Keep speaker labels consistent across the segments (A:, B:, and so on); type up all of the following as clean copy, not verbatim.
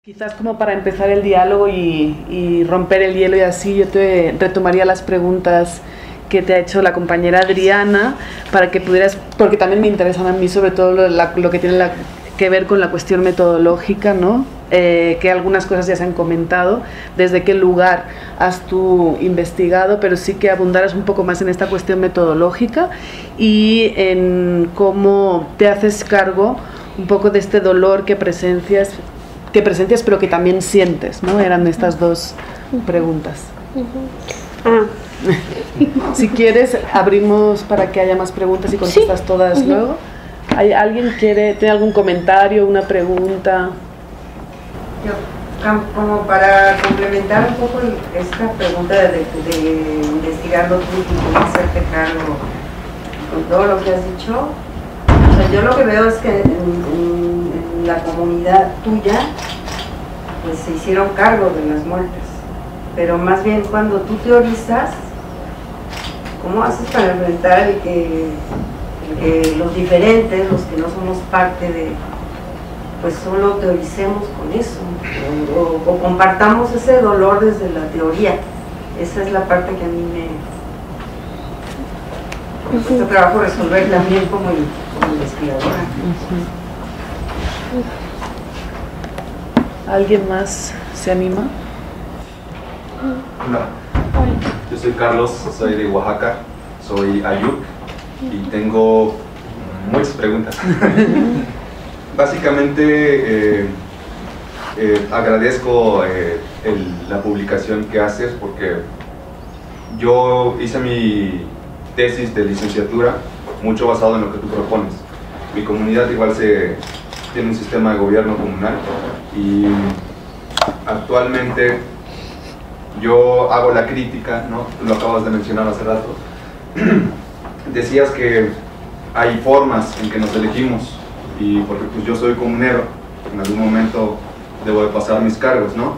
A: Quizás como para empezar el diálogo y romper el hielo y así, yo te retomaría las preguntas que te ha hecho la compañera Adriana, para que pudieras, porque también me interesan a mí sobre todo lo que tiene que ver con la cuestión metodológica, ¿no? Que algunas cosas ya se han comentado, desde qué lugar has tú investigado, pero sí que abundaras un poco más en esta cuestión metodológica y en cómo te haces cargo un poco de este dolor que presencias pero que también sientes, ¿no? Eran estas dos preguntas. Si quieres, abrimos para que haya más preguntas y contestas todas luego. ¿Alguien tiene algún comentario, una pregunta?
B: Yo, como para complementar un poco esta pregunta de investigarlo tú y hacerte cargo con todo lo que has dicho, o sea, yo lo que veo es que en la comunidad tuya pues se hicieron cargo de las muertes, pero más bien cuando tú teorizas, ¿cómo haces para enfrentar el que los diferentes, los que no somos parte de, pues solo teoricemos con eso, o compartamos ese dolor desde la teoría? Esa es la parte que a mí me cuesta trabajo resolver también como investigadora.
A: ¿Alguien más se anima?
C: Hola, yo soy Carlos, soy de Oaxaca, soy Ayuk y tengo muchas preguntas. Básicamente agradezco la publicación que haces, porque yo hice mi tesis de licenciatura mucho basado en lo que tú propones. Mi comunidad igual tiene un sistema de gobierno comunal y actualmente yo hago la crítica, ¿no? Tú lo acabas de mencionar hace rato. Decías que hay formas en que nos elegimos, y porque pues yo soy comunero, en algún momento debo de pasar mis cargos, ¿no?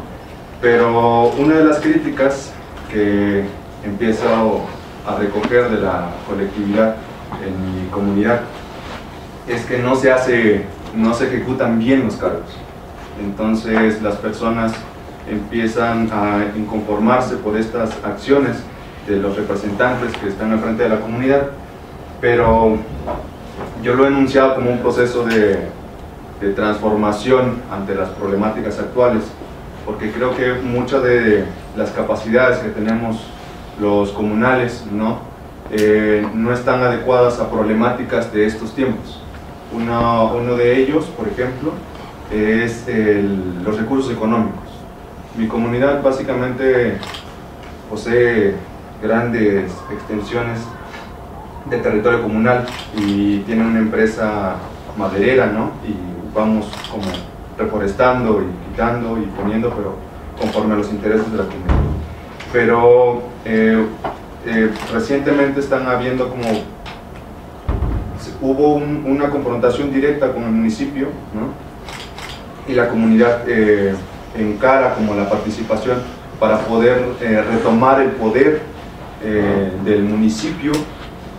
C: Pero una de las críticas que empiezo a recoger de la colectividad en mi comunidad es que no se ejecutan bien los cargos. Entonces las personas empiezan a inconformarse por estas acciones de los representantes que están al frente de la comunidad, pero yo lo he enunciado como un proceso de transformación ante las problemáticas actuales, porque creo que muchas de las capacidades que tenemos los comunales no están adecuadas a problemáticas de estos tiempos. Uno de ellos, por ejemplo, es los recursos económicos. Mi comunidad básicamente posee grandes extensiones de territorio comunal y tiene una empresa maderera, ¿no? Y vamos como reforestando y quitando y poniendo, pero conforme a los intereses de la comunidad. Pero recientemente están habiendo hubo una confrontación directa con el municipio, ¿no? Y la comunidad encara como la participación para poder retomar el poder del municipio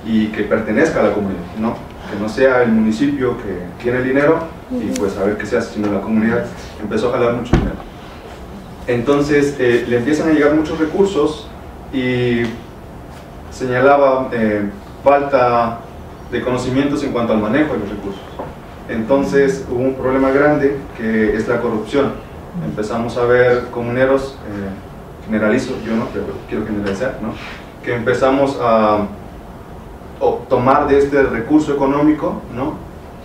C: y que pertenezca a la comunidad, ¿no? Que no sea el municipio que tiene el dinero y pues a ver qué se hace, sino la comunidad empezó a jalar mucho dinero. Entonces le empiezan a llegar muchos recursos y señalaba falta de conocimientos en cuanto al manejo de los recursos. Entonces hubo un problema grande que es la corrupción. Empezamos a ver comuneros, generalizo, yo no, pero quiero generalizar, ¿no? Que empezamos a tomar de este recurso económico, ¿no?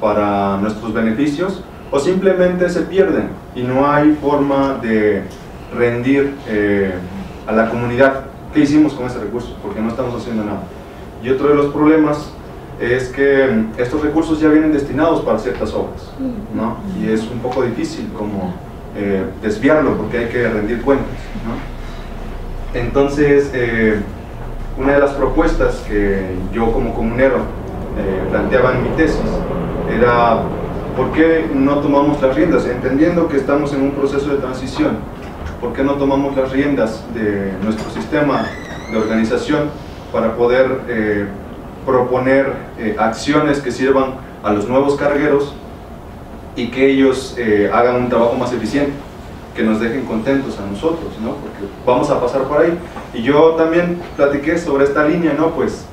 C: Para nuestros beneficios, o simplemente se pierden y no hay forma de rendir a la comunidad. ¿Qué hicimos con ese recurso? Porque no estamos haciendo nada. Y otro de los problemas es que estos recursos ya vienen destinados para ciertas obras, ¿no? Y es un poco difícil como desviarlo, porque hay que rendir cuentas, ¿no? Entonces una de las propuestas que yo como comunero planteaba en mi tesis era: ¿por qué no tomamos las riendas? Entendiendo que estamos en un proceso de transición, ¿por qué no tomamos las riendas de nuestro sistema de organización para poder proponer acciones que sirvan a los nuevos cargueros y que ellos hagan un trabajo más eficiente? que nos dejen contentos a nosotros, ¿no? Porque vamos a pasar por ahí. Y yo también platiqué sobre esta línea, ¿no? Pues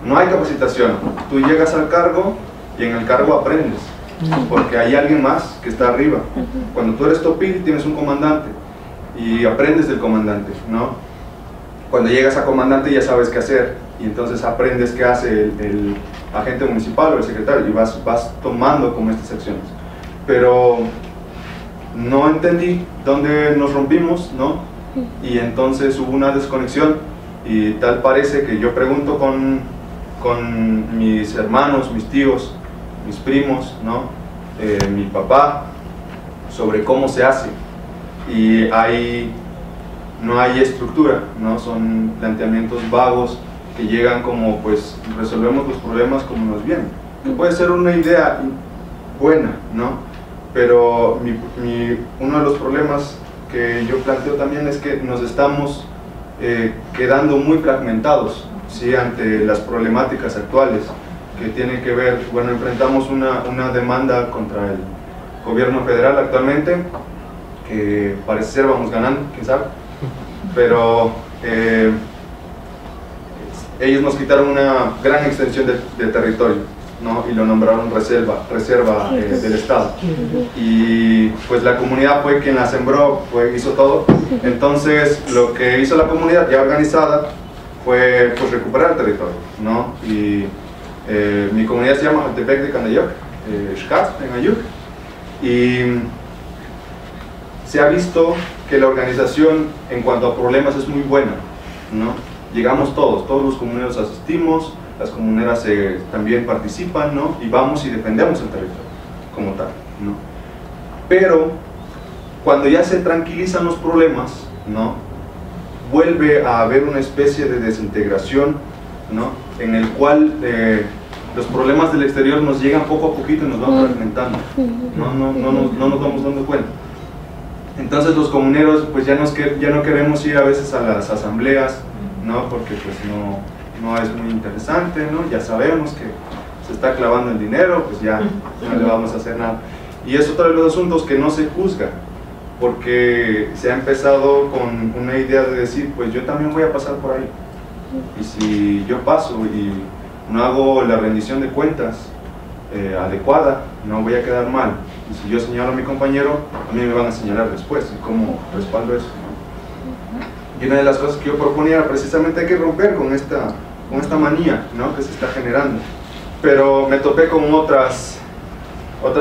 C: no hay capacitación, tú llegas al cargo y en el cargo aprendes, porque hay alguien más que está arriba. Cuando tú eres topil tienes un comandante y aprendes del comandante, ¿no? Cuando llegas a comandante ya sabes qué hacer y entonces aprendes qué hace el agente municipal o el secretario y vas tomando como estas acciones. Pero no entendí dónde nos rompimos, ¿no? Y entonces hubo una desconexión y tal parece que yo pregunto con mis hermanos, mis tíos, mis primos, ¿no? Mi papá, sobre cómo se hace y no hay estructura, ¿no? Son planteamientos vagos que llegan como pues resolvemos los problemas como nos vienen, que puede ser una idea buena, ¿no? Pero uno de los problemas que yo planteo también es que nos estamos quedando muy fragmentados, ¿sí? Ante las problemáticas actuales que tienen que ver, bueno, enfrentamos una demanda contra el gobierno federal actualmente, que parece ser vamos ganando, quién sabe, pero ellos nos quitaron una gran extensión de territorio, ¿no? Y lo nombraron reserva del Estado, y pues la comunidad fue quien la sembró, hizo todo. Entonces lo que hizo la comunidad ya organizada fue pues recuperar el territorio, ¿no? Y mi comunidad se llama Jaltepec de Candayoc, Xcat en Ayuc, y se ha visto que la organización en cuanto a problemas es muy buena, ¿no? Llegamos todos los comuneros asistimos, las comuneras también participan, ¿no? Y vamos y defendemos el territorio como tal, ¿no? Pero cuando ya se tranquilizan los problemas, ¿no? Vuelve a haber una especie de desintegración, ¿no? En el cual los problemas del exterior nos llegan poco a poquito y nos van fragmentando, no nos vamos dando cuenta. Entonces los comuneros pues ya no queremos ir a veces a las asambleas, ¿no? Porque pues no es muy interesante, ¿no? Ya sabemos que se está clavando el dinero, pues ya no le vamos a hacer nada. Y es otro de los asuntos que no se juzga, porque se ha empezado con una idea de decir, pues yo también voy a pasar por ahí. Y si yo paso y no hago la rendición de cuentas adecuada, no voy a quedar mal. Y si yo señalo a mi compañero, a mí me van a señalar después. ¿Y cómo respaldo eso? Y una de las cosas que yo proponía era precisamente hay que romper con esta manía, ¿no? Que se está generando. Pero me topé con otras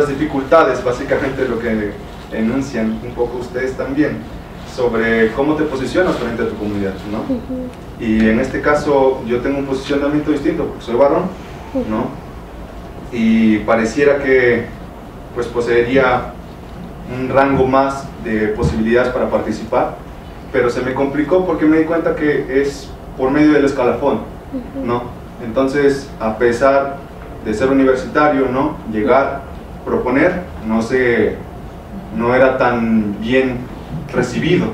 C: dificultades, básicamente lo que enuncian un poco ustedes también, sobre cómo te posicionas frente a tu comunidad, ¿no? Y en este caso yo tengo un posicionamiento distinto porque soy varón, ¿no? Y pareciera que pues poseería un rango más de posibilidades para participar, pero se me complicó porque me di cuenta que es por medio del escalafón, ¿no? Entonces, a pesar de ser universitario, ¿no? Llegar, proponer, no era tan bien recibido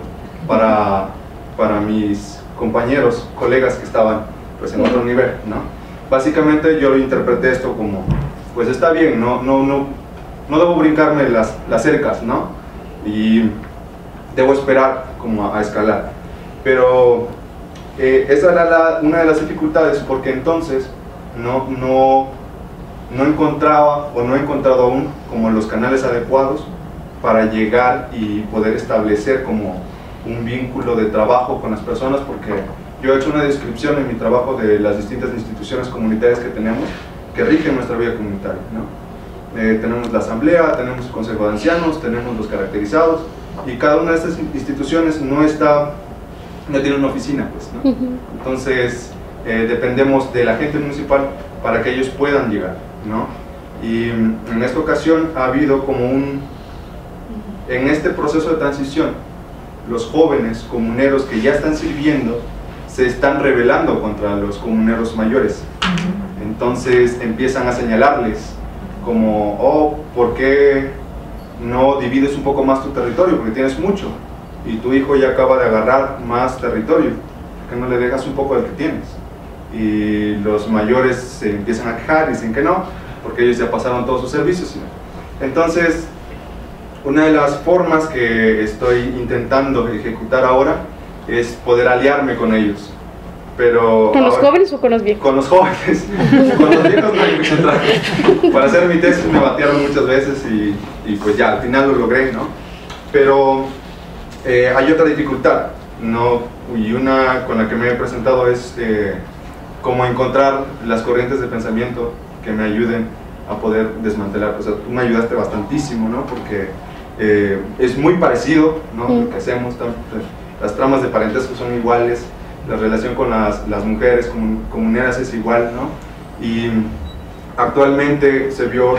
C: para mis compañeros, colegas que estaban pues en otro nivel, ¿no? Básicamente yo lo interpreté esto como, pues está bien, no debo brincarme las cercas, ¿no? Y debo esperar como a escalar. Pero esa era una de las dificultades, porque entonces no encontraba o no he encontrado aún como los canales adecuados para llegar y poder establecer como un vínculo de trabajo con las personas, porque yo he hecho una descripción en mi trabajo de las distintas instituciones comunitarias que tenemos que rigen nuestra vida comunitaria, ¿no? Tenemos la asamblea, tenemos el consejo de ancianos, tenemos los caracterizados, y cada una de estas instituciones no tiene una oficina, pues, ¿no? Entonces dependemos de la gente municipal para que ellos puedan llegar, ¿no? Y en esta ocasión ha habido como en este proceso de transición, los jóvenes comuneros que ya están sirviendo se están rebelando contra los comuneros mayores. Entonces empiezan a señalarles como, oh, ¿por qué no divides un poco más tu territorio? Porque tienes mucho y tu hijo ya acaba de agarrar más territorio, ¿por qué no le dejas un poco del que tienes? Y los mayores se empiezan a quejar, dicen que no, porque ellos ya pasaron todos sus servicios. Entonces una de las formas que estoy intentando ejecutar ahora es poder aliarme con ellos. Pero
D: ¿Con los jóvenes o con los viejos?
C: Con los jóvenes. Con los viejos no hay mucho traje. Para hacer mi tesis me batearon muchas veces y pues ya, al final lo logré, ¿no? Pero hay otra dificultad, ¿no? Y una con la que me he presentado es cómo encontrar las corrientes de pensamiento que me ayuden a poder desmantelar. O sea, tú me ayudaste bastantísimo, ¿no? Porque es muy parecido, ¿no? Lo que hacemos, las tramas de parentesco son iguales, la relación con las mujeres comuneras es igual, ¿no? Y actualmente se vio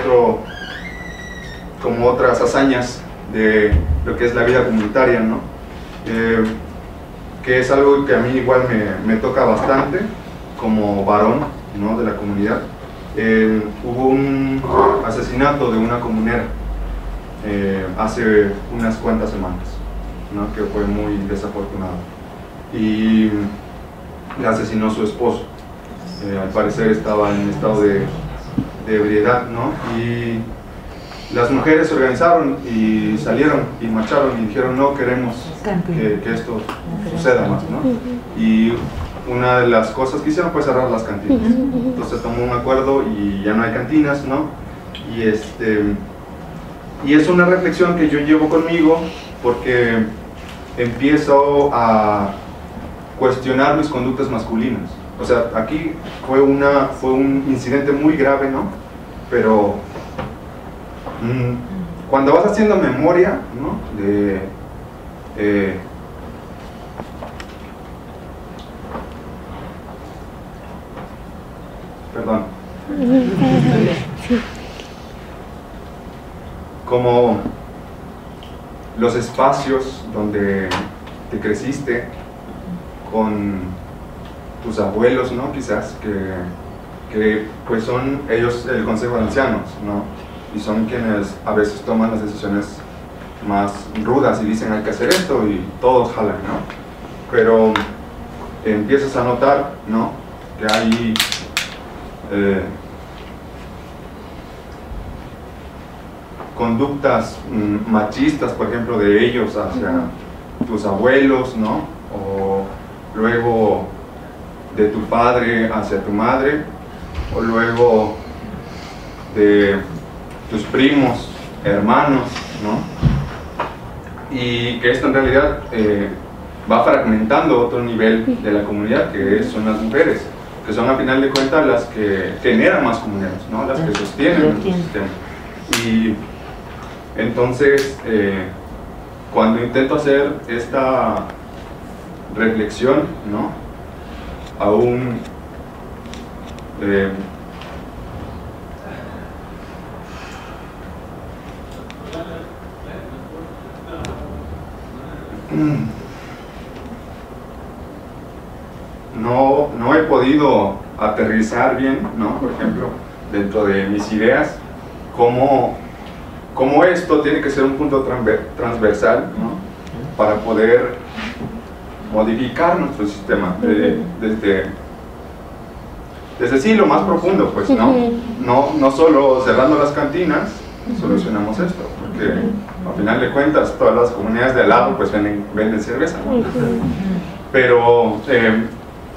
C: como otras hazañas de lo que es la vida comunitaria, ¿no? Que es algo que a mí igual me toca bastante como varón, ¿no? De la comunidad. Hubo un asesinato de una comunera hace unas cuantas semanas, ¿no? Que fue muy desafortunado. Y le asesinó su esposo. Al parecer estaba en estado de ebriedad, ¿no? Y las mujeres se organizaron y salieron y marcharon y dijeron: no queremos que esto suceda más, ¿no? Y una de las cosas que hicieron fue cerrar las cantinas. Entonces se tomó un acuerdo y ya no hay cantinas, ¿no? Y es una reflexión que yo llevo conmigo porque empiezo a cuestionar mis conductas masculinas. O sea, aquí fue un incidente muy grave, ¿no? Pero cuando vas haciendo memoria, ¿no? Perdón. Como los espacios donde te creciste con tus abuelos, ¿no? Quizás, que pues son ellos el consejo de ancianos, ¿no? Y son quienes a veces toman las decisiones más rudas y dicen: hay que hacer esto, y todos jalan, ¿no? Pero empiezas a notar, ¿no? Que hay conductas machistas, por ejemplo, de ellos hacia tus abuelos, ¿no? O luego de tu padre hacia tu madre, o luego de tus primos, hermanos, ¿no? Y que esto en realidad va fragmentando otro nivel de la comunidad, que son las mujeres, que son a final de cuentas las que generan más comunidades, ¿no? Las que sostienen el sistema. Y entonces, cuando intento hacer esta reflexión, ¿no? Aún no he podido aterrizar bien, ¿no? Por ejemplo, dentro de mis ideas, cómo esto tiene que ser un punto transversal, ¿no? Para poder modificar nuestro sistema desde sí lo más profundo, pues, no solo cerrando las cantinas solucionamos esto, porque al final de cuentas todas las comunidades de al lado pues venden cerveza, ¿no? Pero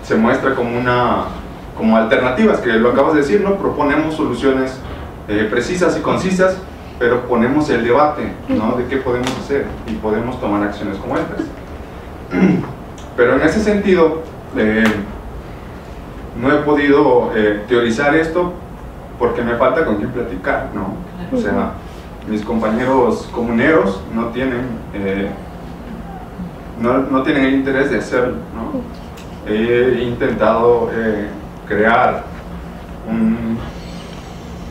C: se muestra como alternativas, que lo acabas de decir, ¿no? Proponemos soluciones precisas y concisas, pero ponemos el debate, ¿no? De qué podemos hacer y podemos tomar acciones como estas. Pero en ese sentido no he podido teorizar esto porque me falta con quién platicar, ¿no? O sea, mis compañeros comuneros no tienen el interés de hacerlo, ¿no? He intentado crear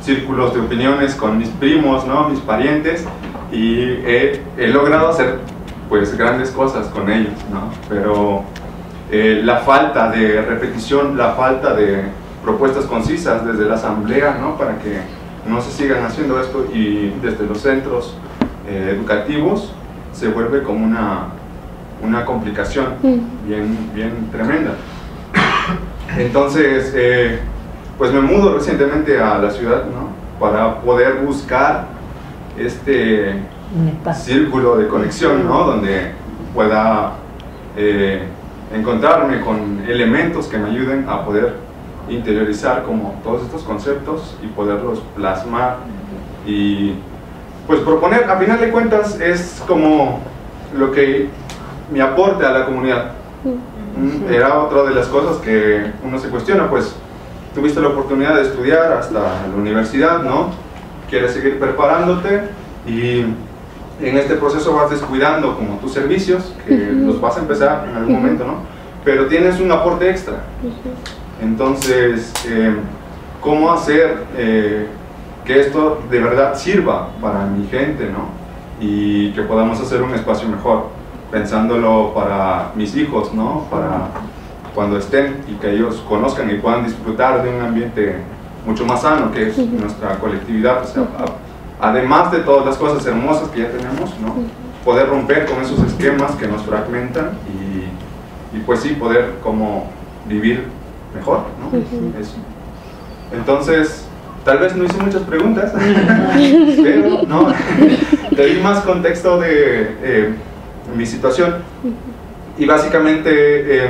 C: círculos de opiniones con mis primos, ¿no? Mis parientes, y he logrado hacer pues grandes cosas con ellos, ¿no? Pero la falta de repetición, la falta de propuestas concisas desde la asamblea, ¿no? Para que no se sigan haciendo esto, y desde los centros educativos se vuelve como una complicación bien tremenda. Entonces pues me mudo recientemente a la ciudad, ¿no? Para poder buscar círculo de conexión, ¿no? Donde pueda encontrarme con elementos que me ayuden a poder interiorizar como todos estos conceptos y poderlos plasmar y pues proponer. A final de cuentas es como lo que mi aporte a la comunidad. Era otra de las cosas que uno se cuestiona, pues tuviste la oportunidad de estudiar hasta la universidad, ¿no? Quieres seguir preparándote y en este proceso vas descuidando como tus servicios, que los vas a empezar en algún momento, ¿no? Pero tienes un aporte extra. Entonces, ¿cómo hacer que esto de verdad sirva para mi gente, ¿no? Y que podamos hacer un espacio mejor, pensándolo para mis hijos, ¿no? Para cuando estén y que ellos conozcan y puedan disfrutar de un ambiente mucho más sano, que es nuestra colectividad. O sea, además de todas las cosas hermosas que ya tenemos, ¿no? Poder romper con esos esquemas que nos fragmentan y pues sí, poder como vivir mejor, ¿no? Eso. Entonces, tal vez no hice muchas preguntas, pero no, le di más contexto de mi situación. Y básicamente,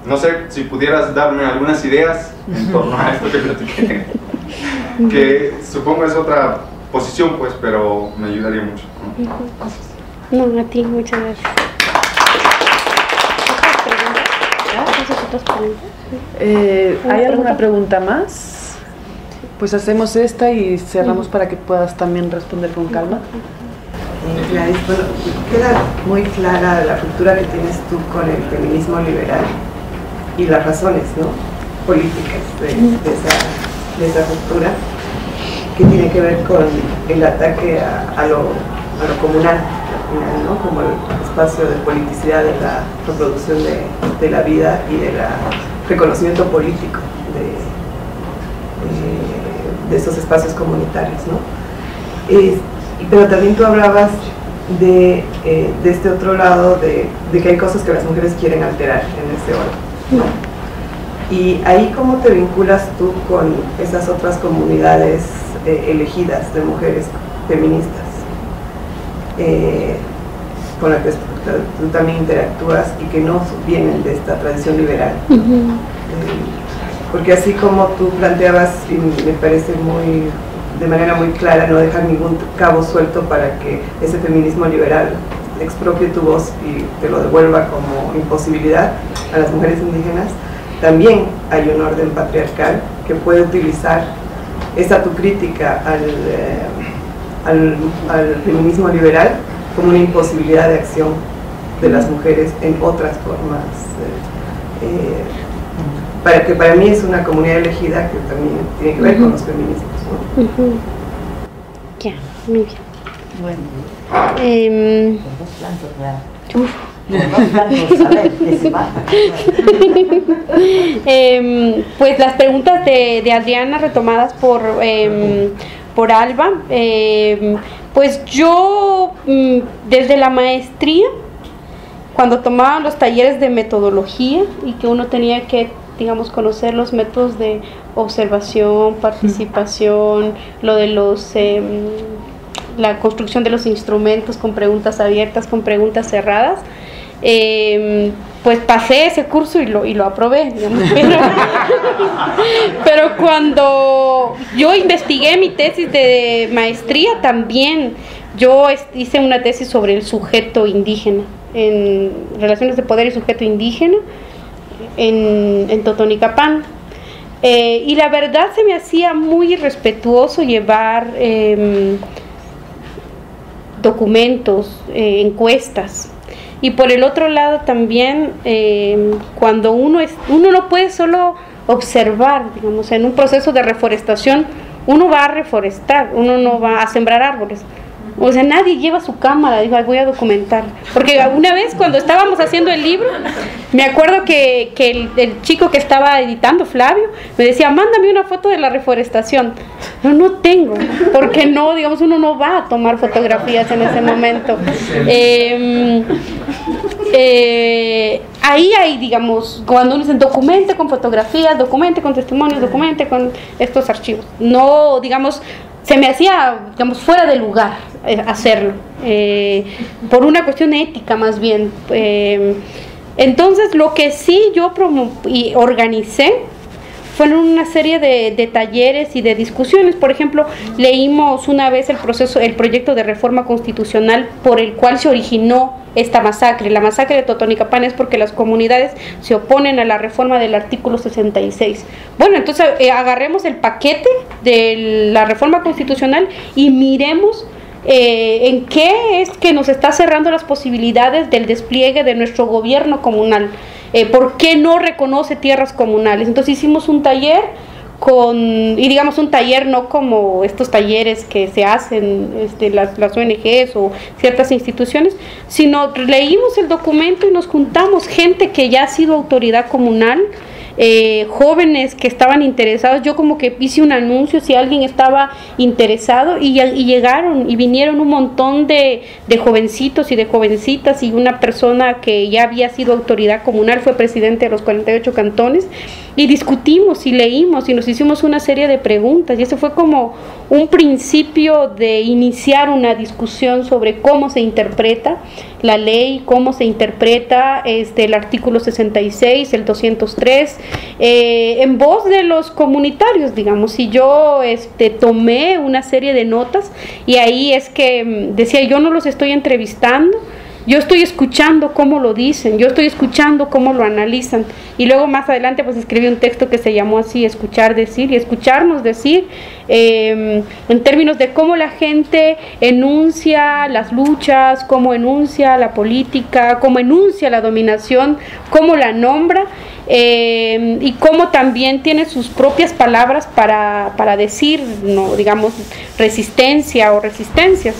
C: no sé si pudieras darme algunas ideas en torno a esto que platiqué, que supongo es otra posición, pues, pero me ayudaría mucho, ¿no?
D: No, a ti, muchas gracias. ¿Otras preguntas?
A: ¿Hay alguna pregunta más? Pues hacemos esta y cerramos para que puedas también responder con calma.
B: Gladys, bueno, queda muy clara la ruptura que tienes tú con el feminismo liberal y las razones, ¿no?, políticas de esa ruptura, que tiene que ver con el ataque a lo comunal, ¿no?, como el espacio de politicidad de la reproducción de la vida y del reconocimiento político de esos espacios comunitarios, ¿no? Pero también tú hablabas de este otro lado, de que hay cosas que las mujeres quieren alterar en ese orden, ¿no? Y ahí, ¿cómo te vinculas tú con esas otras comunidades elegidas de mujeres feministas con las que tú también interactúas y que no vienen de esta tradición liberal? Porque así como tú planteabas, y me parece de manera muy clara, no dejar ningún cabo suelto para que ese feminismo liberal expropie tu voz y te lo devuelva como imposibilidad a las mujeres indígenas, también hay un orden patriarcal que puede utilizar esa tu crítica al feminismo liberal como una imposibilidad de acción de las mujeres en otras formas, para mí es una comunidad elegida que también tiene que ver con los feminismos, ¿no?
D: Ya, muy bien.
E: Bueno.
D: Pues las preguntas de Adriana retomadas por Alba, pues yo desde la maestría, cuando tomaban los talleres de metodología y que uno tenía que, digamos, conocer los métodos de observación, participación, lo de la construcción de los instrumentos con preguntas abiertas, con preguntas cerradas, pues pasé ese curso y lo aprobé, digamos, pero cuando yo investigué mi tesis de maestría también, yo hice una tesis sobre el sujeto indígena, en relaciones de poder y sujeto indígena en Totonicapán, y la verdad se me hacía muy irrespetuoso llevar documentos, encuestas. Y por el otro lado también, cuando uno no puede solo observar, digamos, en un proceso de reforestación, uno va a reforestar, uno no va a sembrar árboles. O sea, nadie lleva su cámara, digo, voy a documentar. Porque una vez cuando estábamos haciendo el libro, me acuerdo que el chico que estaba editando, Flavio, me decía, mándame una foto de la reforestación. Pero no tengo, porque no, digamos, uno no va a tomar fotografías en ese momento. Ahí hay, digamos, cuando uno dice documente con fotografías, documente con testimonios, documente con estos archivos. No, digamos, se me hacía, digamos, fuera de lugar hacerlo, por una cuestión ética más bien. Entonces, lo que sí yo organicé fueron una serie de talleres y de discusiones. Por ejemplo, leímos una vez el proyecto de reforma constitucional por el cual se originó esta masacre. La masacre de Totonicapán es porque las comunidades se oponen a la reforma del artículo 66. Bueno, entonces agarremos el paquete de la reforma constitucional y miremos en qué es que nos está cerrando las posibilidades del despliegue de nuestro gobierno comunal. ¿Por qué no reconoce tierras comunales? Entonces hicimos un taller y digamos un taller no como estos talleres que se hacen las ONGs o ciertas instituciones, sino leímos el documento y nos juntamos gente que ya ha sido autoridad comunal, jóvenes que estaban interesados. Yo como que hice un anuncio si alguien estaba interesado y llegaron y vinieron un montón de jovencitos y de jovencitas, y una persona que ya había sido autoridad comunal, fue presidente de los 48 cantones, y discutimos y leímos y nos hicimos una serie de preguntas, y eso fue como un principio de iniciar una discusión sobre cómo se interpreta la ley, cómo se interpreta el artículo 66, el 203, en voz de los comunitarios, digamos. Y yo tomé una serie de notas, y ahí es que decía, yo no los estoy entrevistando, yo estoy escuchando cómo lo dicen, yo estoy escuchando cómo lo analizan. Y luego más adelante pues escribí un texto que se llamó así, Escuchar, Decir, y escucharnos decir, en términos de cómo la gente enuncia las luchas, cómo enuncia la política, cómo enuncia la dominación, cómo la nombra, y cómo también tiene sus propias palabras para decir, no, digamos, resistencia o resistencias.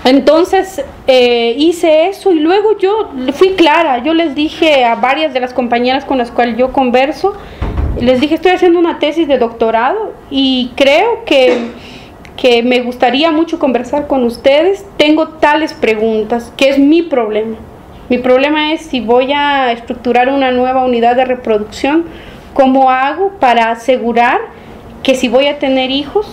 D: Entonces hice eso, y luego yo fui clara. Yo les dije a varias de las compañeras con las cuales yo converso, les dije, estoy haciendo una tesis de doctorado y creo que me gustaría mucho conversar con ustedes. Tengo tales preguntas, que es mi problema. Mi problema es si voy a estructurar una nueva unidad de reproducción, ¿cómo hago para asegurar que si voy a tener hijos,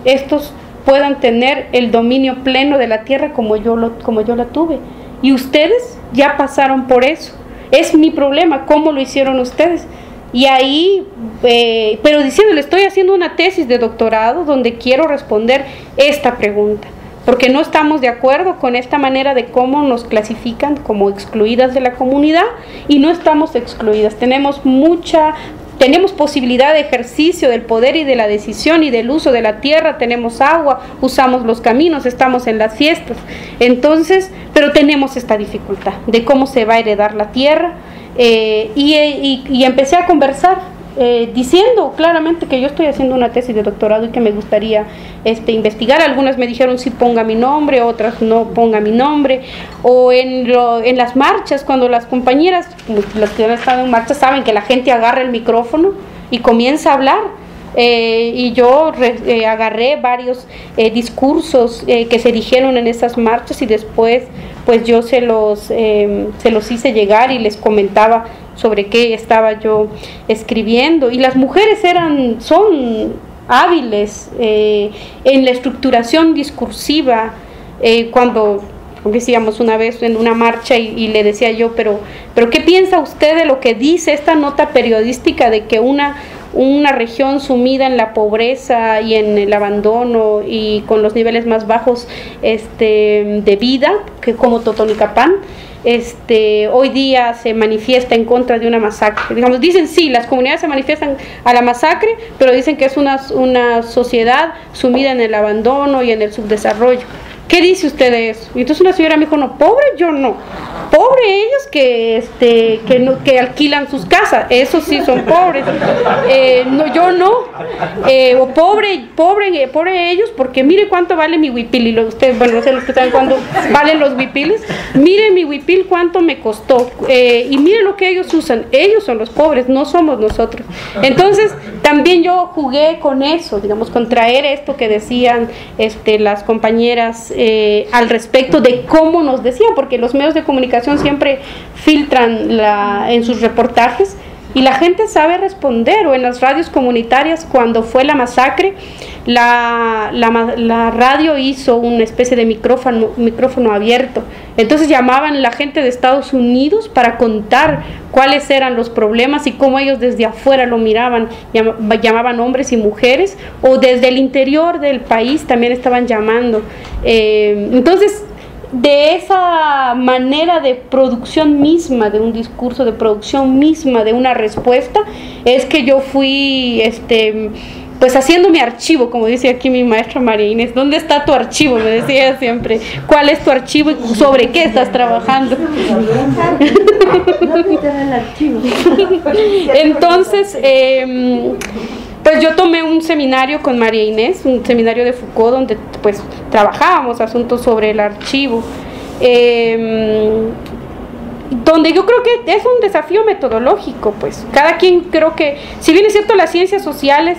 D: estos puedan tener el dominio pleno de la tierra como yo la tuve? Y ustedes ya pasaron por eso. Es mi problema, ¿cómo lo hicieron ustedes? Y ahí, pero diciéndole, estoy haciendo una tesis de doctorado donde quiero responder esta pregunta, porque no estamos de acuerdo con esta manera de cómo nos clasifican como excluidas de la comunidad, y no estamos excluidas, tenemos posibilidad de ejercicio del poder y de la decisión y del uso de la tierra, tenemos agua, usamos los caminos, estamos en las fiestas. Entonces, pero tenemos esta dificultad de cómo se va a heredar la tierra, y empecé a conversar, diciendo claramente que yo estoy haciendo una tesis de doctorado y que me gustaría investigar. Algunas me dijeron sí, ponga mi nombre, otras no ponga mi nombre. O en las marchas, cuando las compañeras, las que han estado en marcha, saben que la gente agarra el micrófono y comienza a hablar, y yo agarré varios discursos que se dijeron en esas marchas, y después pues yo se los hice llegar y les comentaba sobre qué estaba yo escribiendo. Y las mujeres son hábiles en la estructuración discursiva. Cuando decíamos una vez en una marcha y le decía yo, pero ¿qué piensa usted de lo que dice esta nota periodística de que una región sumida en la pobreza y en el abandono y con los niveles más bajos de vida, que como Totonicapán, hoy día se manifiesta en contra de una masacre? Digamos, dicen sí, las comunidades se manifiestan a la masacre, pero dicen que es una sociedad sumida en el abandono y en el subdesarrollo. ¿Qué dice usted de eso? Y entonces una señora me dijo, no, pobre yo no. Pobre ellos que alquilan sus casas, esos sí son pobres. No, yo no. O pobre ellos, porque mire cuánto vale mi huipil. Y ustedes, bueno, no sé los que saben cuánto valen los huipiles. Mire mi huipil cuánto me costó. Y mire lo que ellos usan. Ellos son los pobres, no somos nosotros. Entonces, también yo jugué con eso, digamos, con traer esto que decían las compañeras al respecto de cómo nos decían, porque los medios de comunicación siempre filtran en sus reportajes y la gente sabe responder. O en las radios comunitarias, cuando fue la masacre, la radio hizo una especie de micrófono abierto. Entonces llamaban la gente de Estados Unidos para contar cuáles eran los problemas y cómo ellos desde afuera lo miraban. Llamaban hombres y mujeres, o desde el interior del país también estaban llamando. Entonces, de esa manera de producción misma de un discurso, de producción misma de una respuesta, es que yo fui pues haciendo mi archivo, como dice aquí mi maestra María Inés. ¿Dónde está tu archivo?, me decía siempre. ¿Cuál es tu archivo y sobre qué estás trabajando? Entonces, pues yo tomé un seminario con María Inés, un seminario de Foucault, donde pues trabajábamos asuntos sobre el archivo, donde yo creo que es un desafío metodológico. Pues cada quien, creo que, si bien es cierto, las ciencias sociales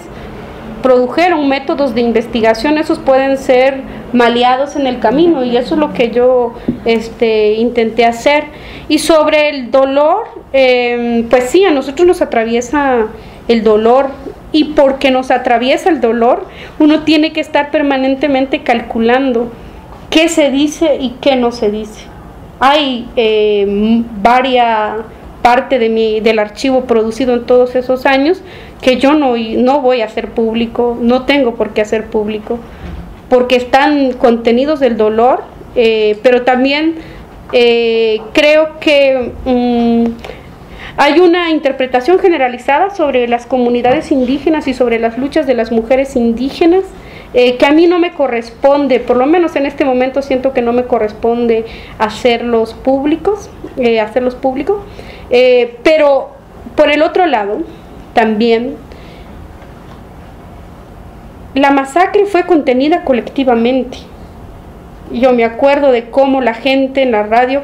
D: produjeron métodos de investigación, esos pueden ser maleados en el camino, y eso es lo que yo intenté hacer. Y sobre el dolor, pues sí, a nosotros nos atraviesa el dolor, y porque nos atraviesa el dolor, uno tiene que estar permanentemente calculando qué se dice y qué no se dice. Hay parte del archivo producido en todos esos años que yo no voy a hacer público, no tengo por qué hacer público, porque están contenidos del dolor, pero también creo que hay una interpretación generalizada sobre las comunidades indígenas y sobre las luchas de las mujeres indígenas, que a mí no me corresponde, por lo menos en este momento siento que no me corresponde hacerlos públicos, pero por el otro lado, también la masacre fue contenida colectivamente. Yo me acuerdo de cómo la gente en la radio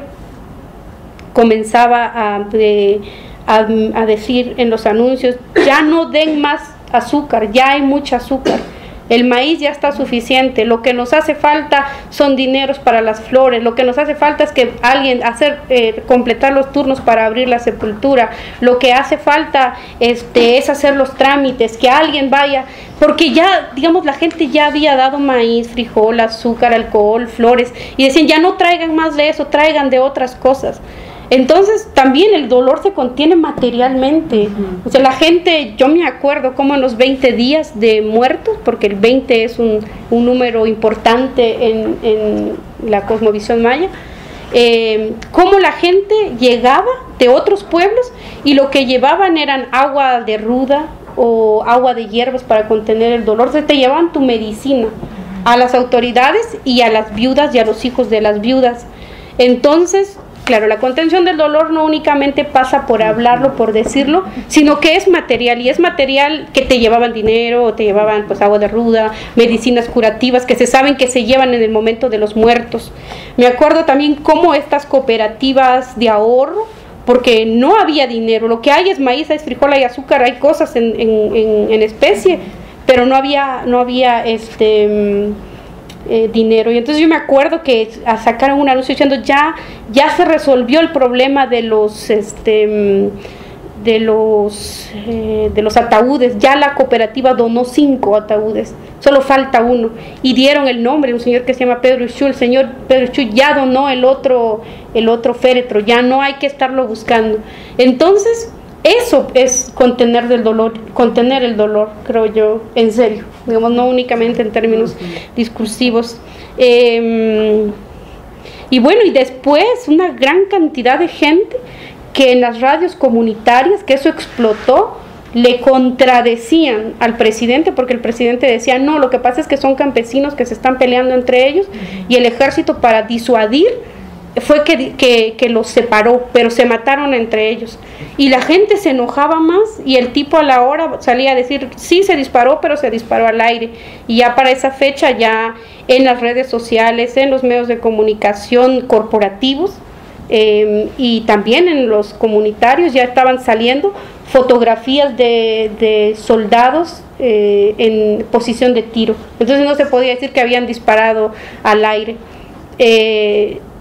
D: comenzaba a decir en los anuncios: ya no den más azúcar, ya hay mucha azúcar, el maíz ya está suficiente, lo que nos hace falta son dineros para las flores, lo que nos hace falta es que alguien completar los turnos para abrir la sepultura, lo que hace falta es hacer los trámites, que alguien vaya, porque ya, digamos, la gente ya había dado maíz, frijol, azúcar, alcohol, flores, y decían: ya no traigan más de eso, traigan de otras cosas. Entonces también el dolor se contiene materialmente. O sea, la gente, yo me acuerdo como en los 20 días de muertos, porque el 20 es un número importante en la cosmovisión maya, cómo la gente llegaba de otros pueblos y lo que llevaban eran agua de ruda o agua de hierbas para contener el dolor. O sea, te llevaban tu medicina a las autoridades y a las viudas y a los hijos de las viudas. Entonces, claro, la contención del dolor no únicamente pasa por hablarlo, por decirlo, sino que es material, y es material que te llevaban dinero, o te llevaban pues agua de ruda, medicinas curativas que se saben que se llevan en el momento de los muertos. Me acuerdo también cómo estas cooperativas de ahorro, porque no había dinero, lo que hay es maíz, hay frijol, hay azúcar, hay cosas en especie, pero no había dinero. Y entonces yo me acuerdo que sacaron un anuncio diciendo: ya se resolvió el problema de los ataúdes, ya la cooperativa donó 5 ataúdes, solo falta uno, y dieron el nombre, un señor que se llama Pedro Ischú. El señor Pedro Ischú ya donó el otro féretro, ya no hay que estarlo buscando. Entonces eso es contener el dolor, creo yo, en serio, digamos, no únicamente en términos discursivos. Y bueno, y después una gran cantidad de gente que en las radios comunitarias, que eso explotó, le contradecían al presidente, porque el presidente decía: no, lo que pasa es que son campesinos que se están peleando entre ellos, y el ejército, para disuadir, fue que los separó, pero se mataron entre ellos. Y la gente se enojaba más, y el tipo a la hora salía a decir: sí, se disparó, pero se disparó al aire. Y ya para esa fecha, ya en las redes sociales, en los medios de comunicación corporativos, y también en los comunitarios, ya estaban saliendo fotografías de soldados en posición de tiro. Entonces no se podía decir que habían disparado al aire.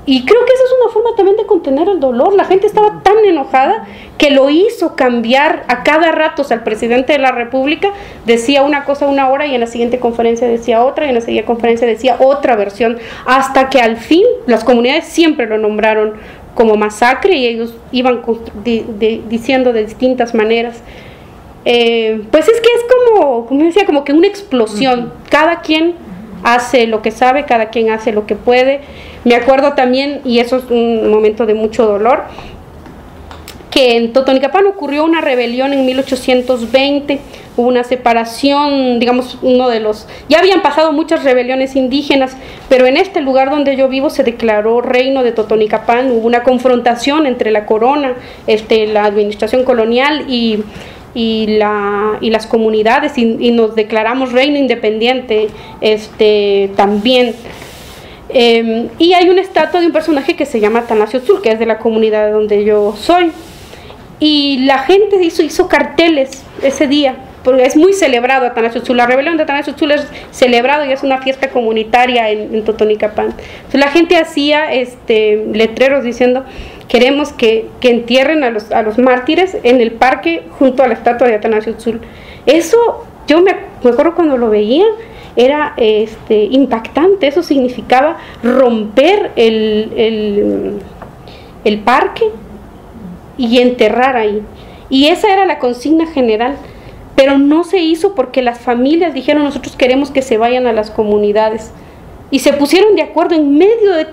D: Y creo que esa es una forma también de contener el dolor. La gente estaba tan enojada que lo hizo cambiar a cada rato. O sea, el presidente de la República decía una cosa una hora y en la siguiente conferencia decía otra y en la siguiente conferencia decía otra versión, hasta que al fin las comunidades siempre lo nombraron como masacre y ellos iban diciendo de distintas maneras. Pues es que es como decía, como que una explosión. Cada quien hace lo que sabe, cada quien hace lo que puede. Me acuerdo también, y eso es un momento de mucho dolor, que en Totonicapán ocurrió una rebelión en 1820, hubo una separación, digamos, ya habían pasado muchas rebeliones indígenas, pero en este lugar donde yo vivo se declaró reino de Totonicapán, hubo una confrontación entre la corona, la administración colonial y las comunidades, y nos declaramos reino independiente también. Y hay una estatua de un personaje que se llama Atanasio Tzul, que es de la comunidad donde yo soy, y la gente hizo carteles ese día, porque es muy celebrado Atanasio Tzul. La rebelión de Atanasio Tzul es celebrado y es una fiesta comunitaria en Totonicapán. Entonces la gente hacía letreros diciendo: queremos que entierren a los mártires en el parque junto a la estatua de Atanasio Tzul. Eso, yo me acuerdo cuando lo veía, era impactante. Eso significaba romper el parque y enterrar ahí. Y esa era la consigna general. Pero no se hizo porque las familias dijeron: nosotros queremos que se vayan a las comunidades. Y se pusieron de acuerdo en medio de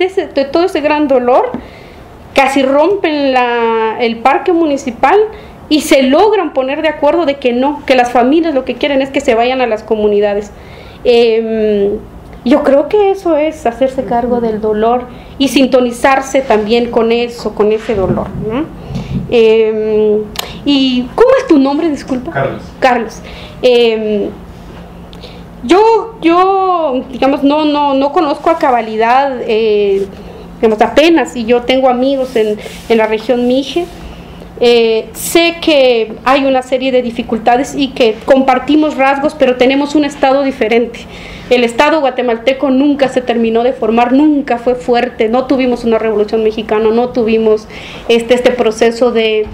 D: todo ese gran dolor. Casi rompen el parque municipal y se logran poner de acuerdo de que no, que las familias lo que quieren es que se vayan a las comunidades. Yo creo que eso es hacerse cargo del dolor y sintonizarse también con eso, con ese dolor, ¿no? ¿Y cómo es tu nombre, disculpa? Carlos. Yo digamos, no conozco a cabalidad, digamos, apenas, y yo tengo amigos en la región Mije. Sé que hay una serie de dificultades y que compartimos rasgos, pero tenemos un Estado diferente. El Estado guatemalteco nunca se terminó de formar, nunca fue fuerte, no tuvimos una revolución mexicana, no tuvimos este proceso de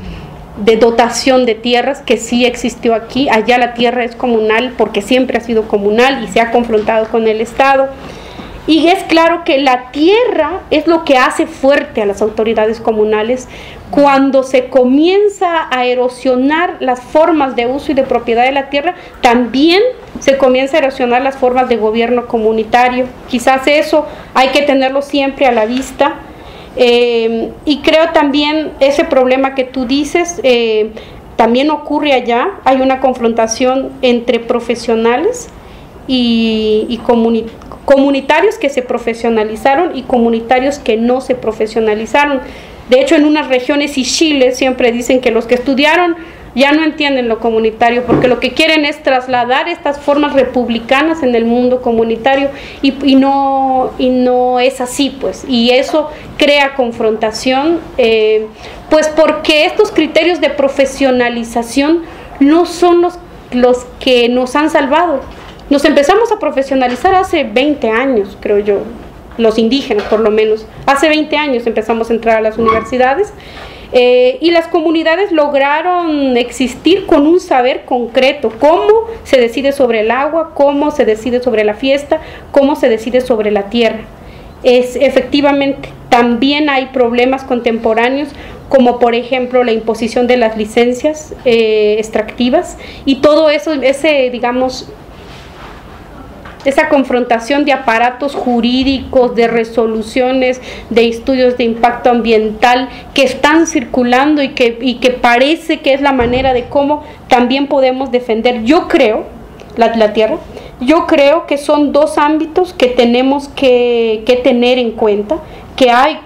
D: dotación de tierras que sí existió aquí. Allá la tierra es comunal porque siempre ha sido comunal y se ha confrontado con el Estado. Y es claro que la tierra es lo que hace fuerte a las autoridades comunales. Cuando se comienza a erosionar las formas de uso y de propiedad de la tierra, también se comienza a erosionar las formas de gobierno comunitario. Quizás eso hay que tenerlo siempre a la vista. Y creo también ese problema que tú dices, también ocurre allá. Hay una confrontación entre profesionales y comunitarios que se profesionalizaron y comunitarios que no se profesionalizaron. De hecho, en unas regiones y Chile siempre dicen que los que estudiaron ya no entienden lo comunitario, porque lo que quieren es trasladar estas formas republicanas en el mundo comunitario y no es así, pues, y eso crea confrontación, pues porque estos criterios de profesionalización no son los que nos han salvado. Nos empezamos a profesionalizar hace 20 años, creo yo, los indígenas por lo menos. Hace 20 años empezamos a entrar a las universidades y las comunidades lograron existir con un saber concreto, cómo se decide sobre el agua, cómo se decide sobre la fiesta, cómo se decide sobre la tierra. Efectivamente, también hay problemas contemporáneos, como por ejemplo la imposición de las licencias extractivas y todo eso, esa confrontación de aparatos jurídicos, de resoluciones, de estudios de impacto ambiental que están circulando y que parece que es la manera de cómo también podemos defender, yo creo, la tierra. Yo creo que son dos ámbitos que tenemos que tener en cuenta, que hay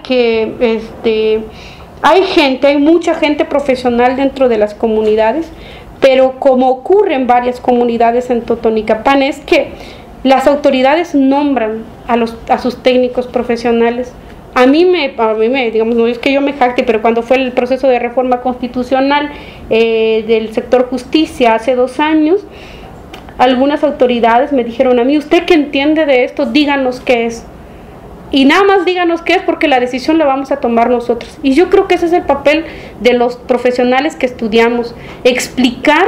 D: mucha gente profesional dentro de las comunidades, pero como ocurre en varias comunidades en Totonicapán, es que las autoridades nombran a sus técnicos profesionales. A mí me, digamos, no es que yo me jacte, pero cuando fue el proceso de reforma constitucional del sector justicia hace 2 años, algunas autoridades me dijeron a mí: usted que entiende de esto, díganos qué es. y nada más díganos qué es, porque la decisión la vamos a tomar nosotros. Y yo creo que ese es el papel de los profesionales que estudiamos, explicar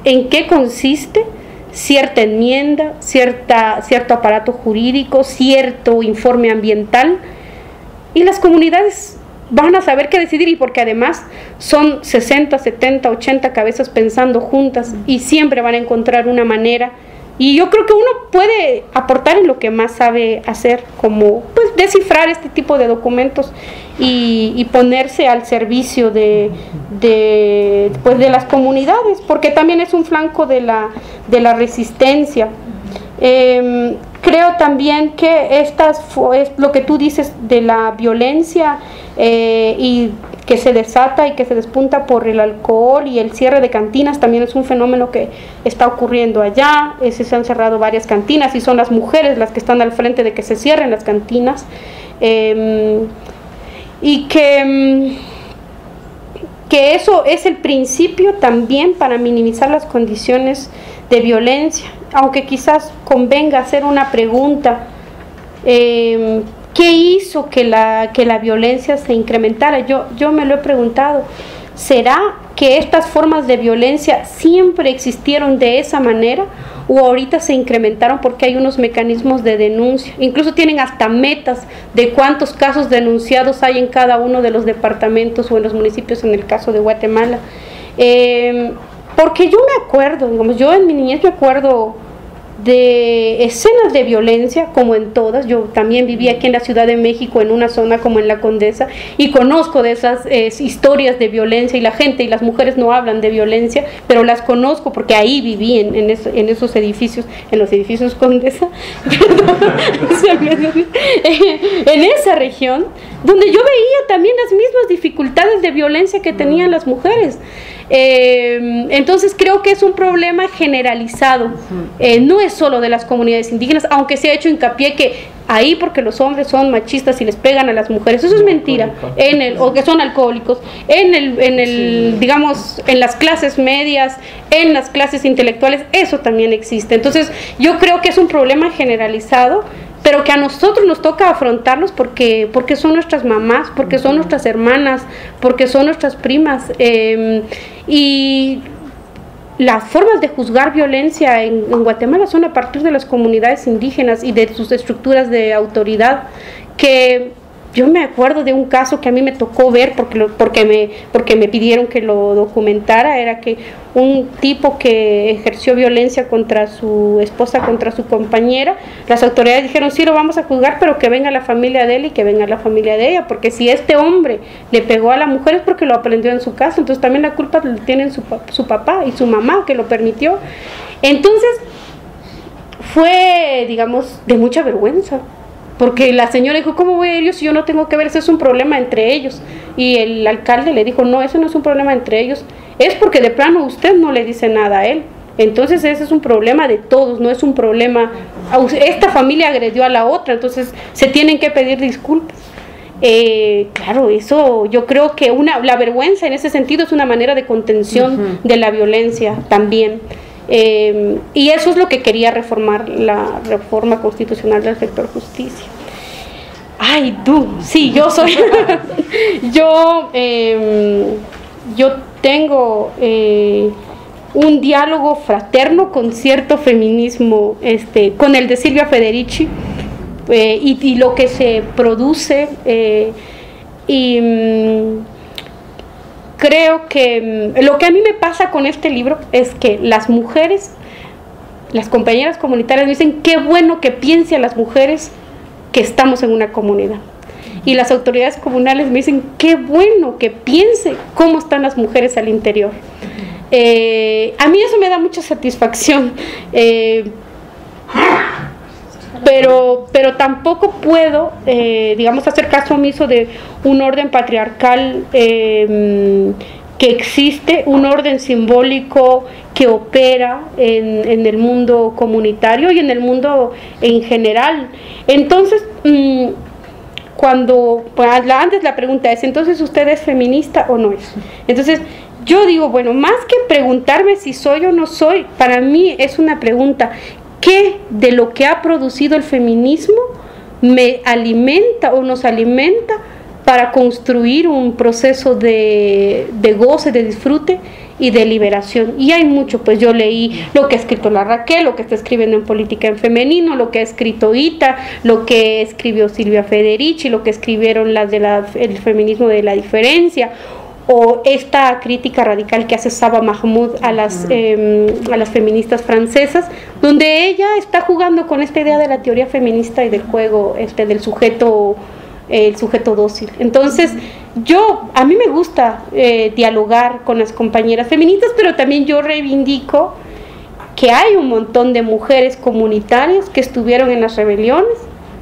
D: en qué consiste cierta enmienda, cierto aparato jurídico, cierto informe ambiental, y las comunidades van a saber qué decidir, y porque además son 60, 70, 80 cabezas pensando juntas y siempre van a encontrar una manera. Y yo creo que uno puede aportar en lo que más sabe hacer, como pues descifrar este tipo de documentos y ponerse al servicio de las comunidades, porque también es un flanco de la resistencia. Creo también que es lo que tú dices de la violencia y que se desata y que se despunta por el alcohol y el cierre de cantinas, también es un fenómeno que está ocurriendo allá. Se han cerrado varias cantinas y son las mujeres las que están al frente de que se cierren las cantinas, y que eso es el principio también para minimizar las condiciones de violencia, aunque quizás convenga hacer una pregunta: ¿qué hizo que la violencia se incrementara? Yo me lo he preguntado. ¿Será que estas formas de violencia siempre existieron de esa manera o ahorita se incrementaron porque hay unos mecanismos de denuncia? Incluso tienen hasta metas de cuántos casos denunciados hay en cada uno de los departamentos o en los municipios, en el caso de Guatemala. Porque yo me acuerdo, digamos, yo en mi niñez me acuerdo de escenas de violencia, como en todas. Yo también viví aquí en la Ciudad de México, en una zona como en La Condesa, y conozco de esas historias de violencia, y la gente y las mujeres no hablan de violencia, pero las conozco porque ahí viví en esos edificios, en los edificios Condesa, en esa región, donde yo veía también las mismas dificultades de violencia que tenían las mujeres. Entonces creo que es un problema generalizado, no es solo de las comunidades indígenas, aunque se ha hecho hincapié que ahí porque los hombres son machistas y les pegan a las mujeres, eso es mentira, o que son alcohólicos, digamos, en las clases medias, en las clases intelectuales, eso también existe. Entonces yo creo que es un problema generalizado, pero que a nosotros nos toca afrontarlos porque son nuestras mamás, porque son nuestras hermanas, porque son nuestras primas, y las formas de juzgar violencia en Guatemala son a partir de las comunidades indígenas y de sus estructuras de autoridad. Que yo me acuerdo de un caso que a mí me tocó ver porque me pidieron que lo documentara. Era que un tipo que ejerció violencia contra su esposa, contra su compañera, las autoridades dijeron: sí, lo vamos a juzgar, pero que venga la familia de él y que venga la familia de ella, porque si este hombre le pegó a la mujer es porque lo aprendió en su casa, entonces también la culpa la tienen su papá y su mamá, que lo permitió. Entonces fue, digamos, de mucha vergüenza, porque la señora dijo: ¿cómo voy a ir yo si yo no tengo que ver? Ese es un problema entre ellos. Y el alcalde le dijo: no, eso no es un problema entre ellos, es porque de plano usted no le dice nada a él. Entonces ese es un problema de todos, no es un problema, esta familia agredió a la otra, entonces se tienen que pedir disculpas. Claro, eso yo creo que la vergüenza en ese sentido es una manera de contención de la violencia también. Y eso es lo que quería reformar la reforma constitucional del sector justicia. Ay, tú, sí, yo soy yo tengo un diálogo fraterno con cierto feminismo, con el de Silvia Federici, y lo que se produce, creo que lo que a mí me pasa con este libro es que las mujeres, las compañeras comunitarias me dicen: qué bueno que piense a las mujeres que estamos en una comunidad. Y las autoridades comunales me dicen: qué bueno que piense cómo están las mujeres al interior. A mí eso me da mucha satisfacción, pero tampoco puedo, digamos, hacer caso omiso de un orden patriarcal que existe, un orden simbólico que opera en el mundo comunitario y en el mundo en general. Entonces, antes la pregunta es: entonces, ¿usted es feminista o no es? Entonces yo digo, bueno, más que preguntarme si soy o no soy, para mí es una pregunta: ¿qué de lo que ha producido el feminismo me alimenta o nos alimenta para construir un proceso de goce, de disfrute y de liberación. Y hay mucho, pues yo leí lo que ha escrito la Raquel, lo que está escribiendo en Política en Femenino, lo que ha escrito Ita, lo que escribió Silvia Federici, lo que escribieron las el feminismo de la diferencia, o esta crítica radical que hace Saba Mahmoud a las feministas francesas, donde ella está jugando con esta idea de la teoría feminista y del juego del sujeto, el sujeto dócil. Entonces, a mí me gusta dialogar con las compañeras feministas, pero también yo reivindico que hay un montón de mujeres comunitarias que estuvieron en las rebeliones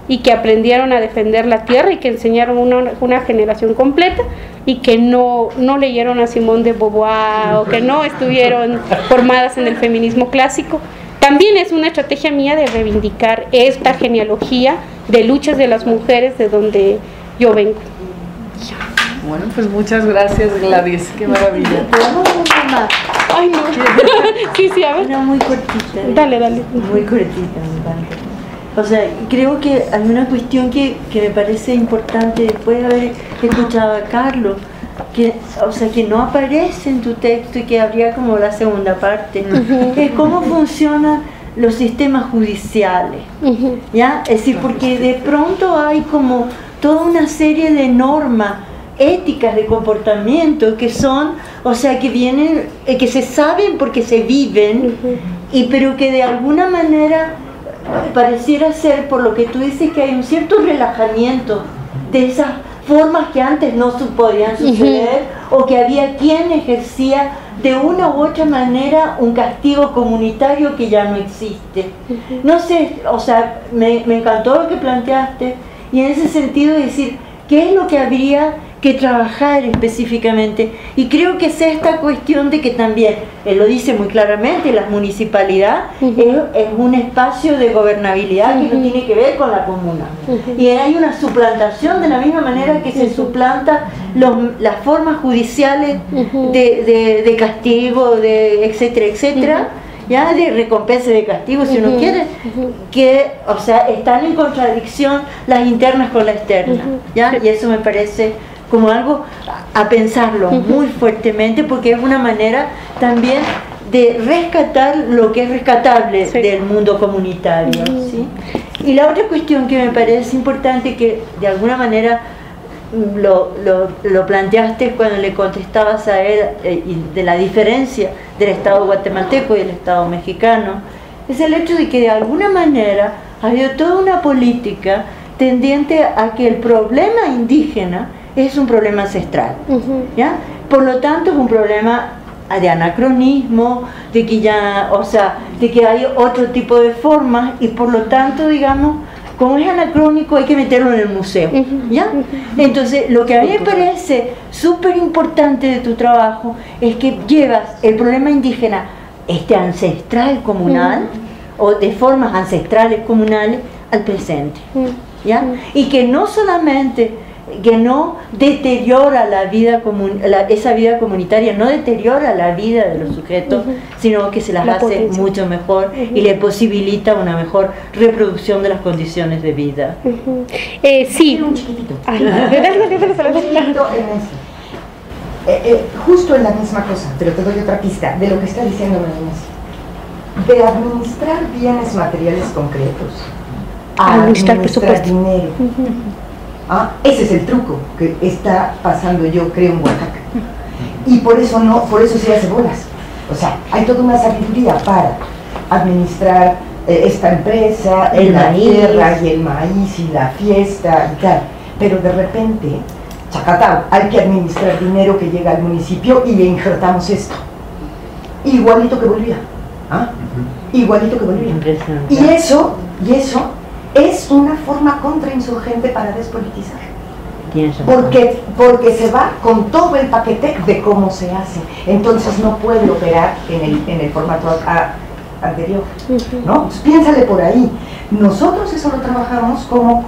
D: y que aprendieron a defender la tierra y que enseñaron una generación completa y que no leyeron a Simone de Beauvoir o que no estuvieron formadas en el feminismo clásico. También es una estrategia mía de reivindicar esta genealogía de luchas de las mujeres de donde yo vengo.
A: Bueno, pues muchas gracias, Gladys, qué maravilla.
D: Ay, no. Sí, a ver.
E: Una muy cortita.
D: Dale.
E: Muy cortita, me encanta. O sea, creo que hay una cuestión que me parece importante después de haber escuchado a Carlos, que no aparece en tu texto y que habría como la segunda parte, es cómo funcionan los sistemas judiciales, ¿ya? Es decir, porque de pronto hay como toda una serie de normas éticas de comportamiento que son, que vienen, que se saben porque se viven, pero que de alguna manera pareciera ser, por lo que tú dices, que hay un cierto relajamiento de esas formas que antes no podían suceder, o que había quien ejercía de una u otra manera un castigo comunitario que ya no existe. No sé, me encantó lo que planteaste, y en ese sentido decir, ¿qué es lo que habría que trabajar específicamente? Y creo que es esta cuestión de que también, él lo dice muy claramente, la municipalidad es un espacio de gobernabilidad que no tiene que ver con la comuna. Y hay una suplantación de la misma manera que se suplanta las formas judiciales de castigo, de etcétera, etcétera, ya de recompensa de castigo, si uno quiere, que, están en contradicción las internas con la externa, ¿ya? Y eso me parece como algo a pensarlo muy fuertemente, porque es una manera también de rescatar lo que es rescatable del mundo comunitario, ¿sí? Y la otra cuestión que me parece importante, que de alguna manera lo planteaste cuando le contestabas a él, de la diferencia del Estado guatemalteco y el Estado mexicano, es el hecho de que de alguna manera ha habido toda una política tendiente a que el problema indígena es un problema ancestral, ¿ya? Por lo tanto es un problema de anacronismo, de que ya, de que hay otro tipo de formas, y por lo tanto, digamos, como es anacrónico, hay que meterlo en el museo, ¿ya? Entonces, lo que a mí me parece súper importante de tu trabajo es que llevas el problema indígena, ancestral comunal, o de formas ancestrales comunales, al presente, ¿ya? Y que no solamente que no deteriora la vida esa vida comunitaria, no deteriora la vida de los sujetos, sino que se las hace mucho mejor y le posibilita una mejor reproducción de las condiciones de vida.
D: Sí.
F: Un chiquitito. Justo en la misma cosa, pero te doy otra pista de lo que está diciendo Inés. De administrar bienes materiales concretos a administrar dinero. Ese es el truco que está pasando, yo creo, en Oaxaca. Y por eso se hace bolas. Hay toda una sabiduría para administrar esta empresa, la tierra y el maíz y la fiesta y tal. Pero de repente, chacatao, hay que administrar dinero que llega al municipio y le injertamos esto. Igualito que Bolivia. Igualito que Bolivia. Y eso es una forma contrainsurgente para despolitizar, porque se va con todo el paquete de cómo se hace, entonces no puede operar en el formato anterior, ¿no? Entonces, piénsale por ahí. Nosotros eso lo trabajamos como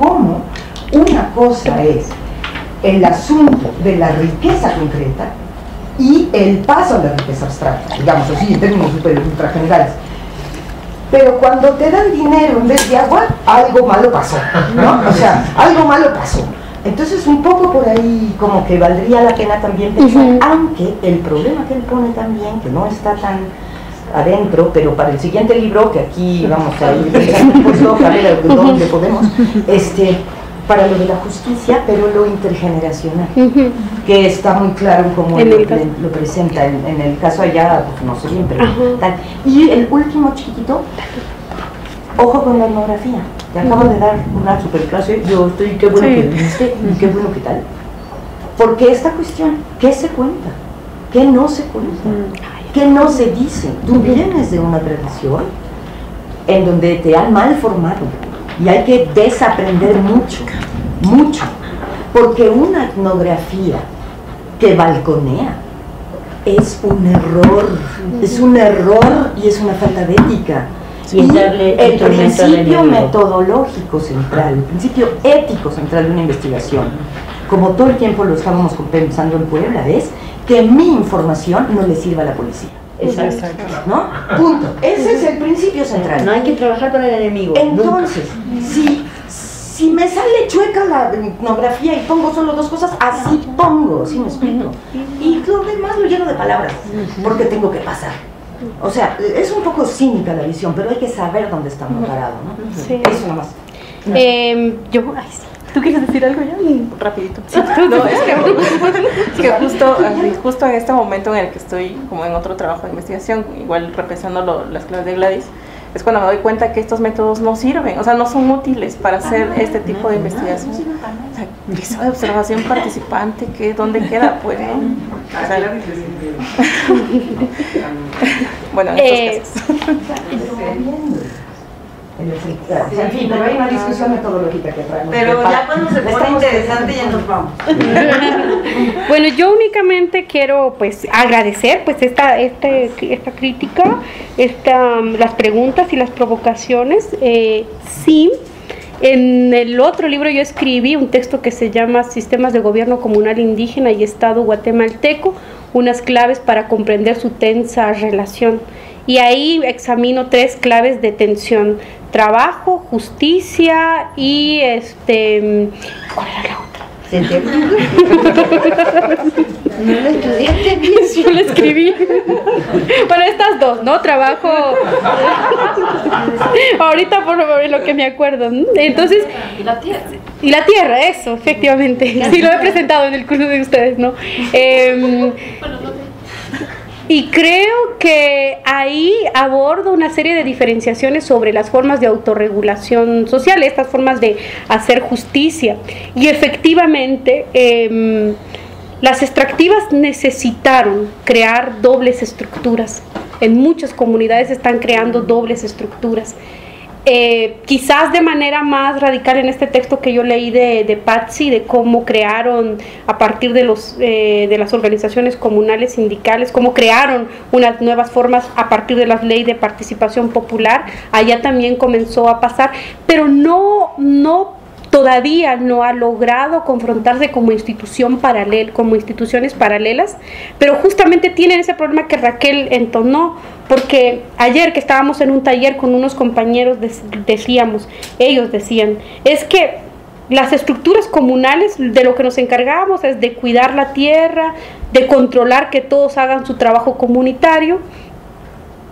F: una cosa es el asunto de la riqueza concreta y el paso a la riqueza abstracta, digamos así, en términos super ultra generales. pero cuando te dan dinero en vez de agua, algo malo pasó, ¿no? O sea, algo malo pasó. Entonces, un poco por ahí como que valdría la pena también pensar, aunque el problema que él pone también, que no está tan adentro, pero para el siguiente libro, que aquí vamos a ir pensando un poco, a ver dónde podemos, para lo de la justicia, pero lo intergeneracional, que está muy claro como lo presenta en el caso allá, pues no sé bien, pero tal. Y el último chiquitito, ojo con la etnografía. Te acabo de dar una super clase, yo estoy, qué bueno que viste, y qué bueno que tal. Porque esta cuestión, ¿qué se cuenta? ¿Qué no se cuenta? ¿Qué no se dice? Tú vienes de una tradición en donde te han mal formado y hay que desaprender mucho, mucho. Porque una etnografía que balconea es un error y es una falta de ética. Y el principio metodológico central, el principio ético central de una investigación, como todo el tiempo lo estábamos pensando en Puebla, es que mi información no le sirva a la policía.
E: Exacto.
F: ¿No? Punto. Ese es el principio central.
E: No hay que trabajar para el enemigo.
F: Entonces, si me sale chueca la etnografía y pongo solo dos cosas, así pongo, ¿sí me explico? Y lo demás lo lleno de palabras, porque tengo que pasar. O sea, es un poco cínica la visión, pero hay que saber dónde estamos parados, ¿no?
D: Sí.
F: Eso nomás.
A: ¿Tú quieres decir algo ya?
G: Rapidito. Sí. No, es que justo en este momento en el que estoy como en otro trabajo de investigación, igual repensando las claves de Gladys, es cuando me doy cuenta que estos métodos no sirven, o sea, no son útiles para hacer este tipo de investigación. O sea, esa de observación participante, ¿dónde queda? Pues, ¿no? O sea, bueno, en estos casos.
F: En fin, pero hay una discusión metodológica que traemos.
B: Pero ya cuando se pone interesante ya nos vamos.
D: Bueno, yo únicamente quiero pues agradecer pues esta crítica, las preguntas y las provocaciones. Sí, en el otro libro yo escribí un texto que se llama Sistemas de Gobierno Comunal Indígena y Estado Guatemalteco, unas claves para comprender su tensa relación. Y ahí examino 3 claves de tensión: trabajo, justicia y ¿cuál era la otra?
E: ¿No lo estudiaste bien?
D: Yo lo escribí. Bueno, estas 2, ¿no? Trabajo. Ahorita por lo que me acuerdo. Entonces.
H: Y la tierra.
D: Y la tierra, eso, efectivamente. Sí, lo he presentado en el curso de ustedes, ¿no? Y creo que ahí abordo una serie de diferenciaciones sobre las formas de autorregulación social, estas formas de hacer justicia. Y efectivamente, las extractivas necesitaron crear dobles estructuras. En muchas comunidades están creando dobles estructuras. Quizás de manera más radical en este texto que yo leí de Patsy, de cómo crearon a partir de las organizaciones comunales sindicales, cómo crearon unas nuevas formas a partir de las leyes de participación popular, allá también comenzó a pasar, pero todavía no ha logrado confrontarse como instituciones paralelas, pero justamente tienen ese problema que Raquel entonó, porque ayer que estábamos en un taller con unos compañeros ellos decían, es que las estructuras comunales de lo que nos encargábamos es de cuidar la tierra, de controlar que todos hagan su trabajo comunitario,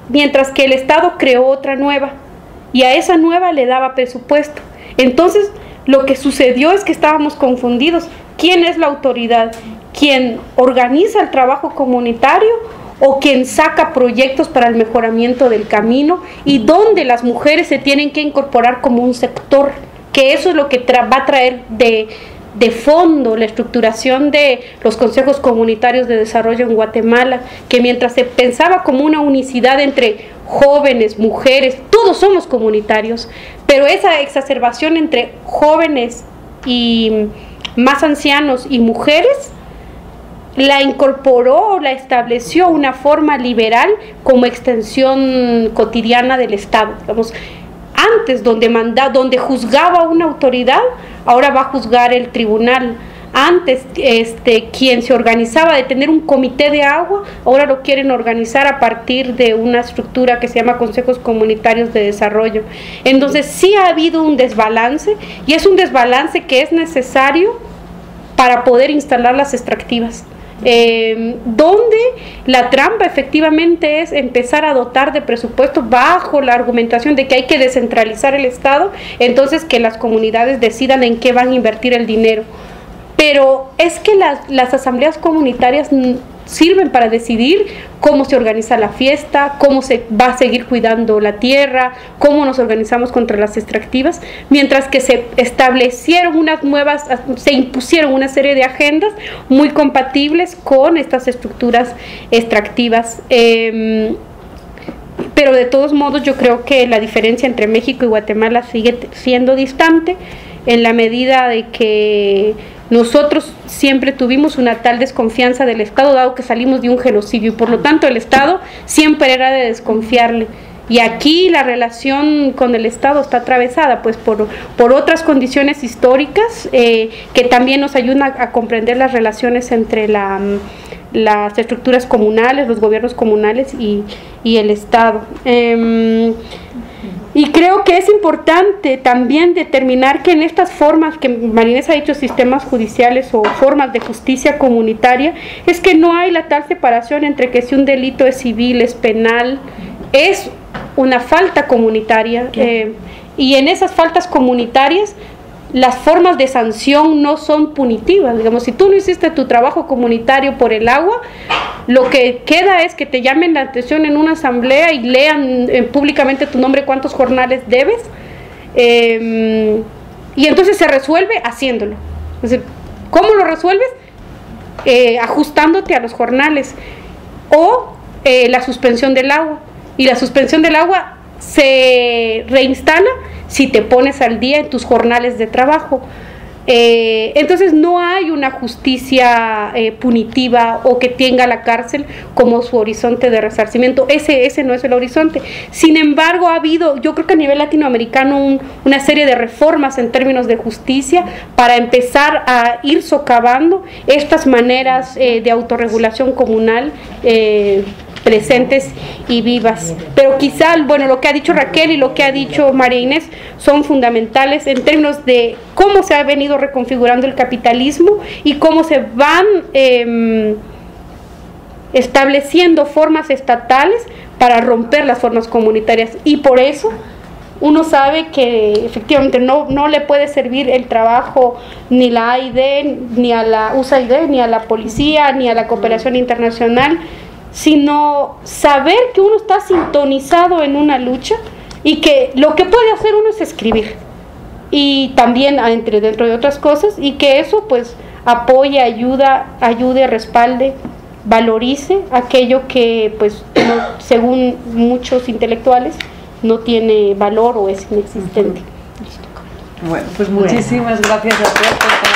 D: mientras que el Estado creó otra nueva, y a esa nueva le daba presupuesto. Entonces, lo que sucedió es que estábamos confundidos. ¿Quién es la autoridad? ¿Quién organiza el trabajo comunitario o quien saca proyectos para el mejoramiento del camino? Y dónde las mujeres se tienen que incorporar como un sector, que eso es lo que va a traer de fondo la estructuración de los consejos comunitarios de desarrollo en Guatemala, que mientras se pensaba como una unicidad entre jóvenes, mujeres, todos somos comunitarios, pero esa exacerbación entre jóvenes y más ancianos y mujeres la incorporó, la estableció una forma liberal como extensión cotidiana del Estado. Digamos, antes donde juzgaba una autoridad, ahora va a juzgar el tribunal. Antes, quien se organizaba de tener un comité de agua, ahora lo quieren organizar a partir de una estructura que se llama Consejos Comunitarios de Desarrollo. Entonces sí ha habido un desbalance, y es un desbalance que es necesario para poder instalar las extractivas. Donde la trampa efectivamente es empezar a dotar de presupuesto bajo la argumentación de que hay que descentralizar el Estado, entonces que las comunidades decidan en qué van a invertir el dinero. Pero es que las asambleas comunitarias sirven para decidir cómo se organiza la fiesta, cómo se va a seguir cuidando la tierra, cómo nos organizamos contra las extractivas, mientras que se establecieron se impusieron una serie de agendas muy compatibles con estas estructuras extractivas. Pero de todos modos yo creo que la diferencia entre México y Guatemala sigue siendo distante, en la medida de que nosotros siempre tuvimos una tal desconfianza del Estado, dado que salimos de un genocidio, y por lo tanto el Estado siempre era de desconfiarle. Y aquí la relación con el Estado está atravesada pues por otras condiciones históricas que también nos ayudan a comprender las relaciones entre las estructuras comunales, los gobiernos comunales y el Estado. Y creo que es importante también determinar que en estas formas que María-Inés ha dicho, sistemas judiciales o formas de justicia comunitaria, es que no hay la tal separación entre que si un delito es civil, es penal, es una falta comunitaria, y en esas faltas comunitarias las formas de sanción no son punitivas. Digamos, si tú no hiciste tu trabajo comunitario por el agua, lo que queda es que te llamen la atención en una asamblea y lean públicamente tu nombre, cuántos jornales debes, y entonces se resuelve haciéndolo. Es decir, ¿cómo lo resuelves? Ajustándote a los jornales, o la suspensión del agua, y la suspensión del agua se reinstala si te pones al día en tus jornales de trabajo. Entonces no hay una justicia punitiva o que tenga la cárcel como su horizonte de resarcimiento. Ese no es el horizonte. Sin embargo, ha habido, yo creo que a nivel latinoamericano, una serie de reformas en términos de justicia para empezar a ir socavando estas maneras de autorregulación comunal presentes y vivas. Pero quizá, bueno, lo que ha dicho Raquel y lo que ha dicho María-Inés son fundamentales en términos de cómo se ha venido reconfigurando el capitalismo y cómo se van estableciendo formas estatales para romper las formas comunitarias, y por eso uno sabe que efectivamente no le puede servir el trabajo ni la AID, ni a la USAID, ni a la policía, ni a la cooperación internacional, sino saber que uno está sintonizado en una lucha y que lo que puede hacer uno es escribir, y también dentro de otras cosas, y que eso pues apoye, ayude, respalde, valorice aquello que pues según muchos intelectuales no tiene valor o es inexistente.
H: Bueno, pues muchísimas gracias a todos por